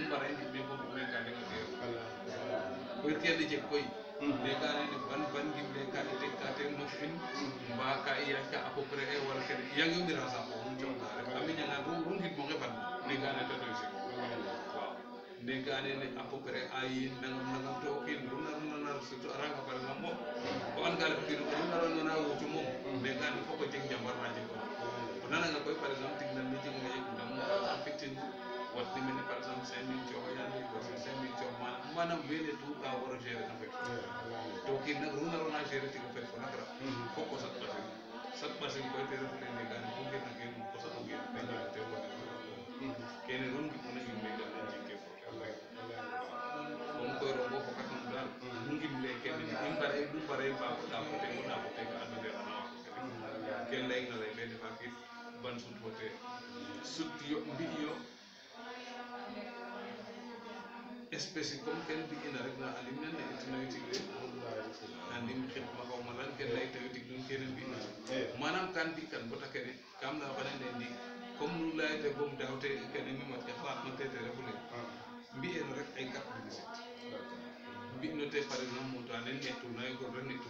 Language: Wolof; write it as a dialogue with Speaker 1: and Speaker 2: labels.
Speaker 1: mbara indi ko be ka de ko kede je koy de ka ne ban gimbe ka de ka te mo fin ba ka ya ka à peu près wala kede yangi mi rasa ko mun jonda rek ami ñanga ru ngit mo ngeban de ka ne to do ci waaw de ka ne à peu près ay nangam to kin lu na surtout aranga par exemple ko an gal fi lu na wo ci mom de ka ne foko jeng jambar ma ci ko nana nga koy par exemple tig na ni jeng nga yek dam affecté wat ni mel par exemple 5000 ci ko yandi ko 5000 ci manam wele tout ka wara gérer na fek to ki nak ru na gérer ci ko fek nak ra foko sat passé koy té rek né gan ko ngir nak yeen ko sa ko ngir té ñu té ko kene ron gi ko ngi me gan ci ke ko on ko ro bo ko kat non dal ngi me kene ni bare du bare ba ko da ko té ko ka adu de na ken lay na lay ben fa ki ban sut boté sut yo mbi yo espèce comme ken bi ina rek na alim na itino tigre andim xet ma ko ma lan ken lay tawi tig dun ken bi manam kan bi kan bota ken kam na bana ne ndi comme nu lay te bom dawte ken mi mat ka fa ma tete refule mbi en rek ay kat bi sit mbi no te par exemple mo tan ne netu na ko ren netu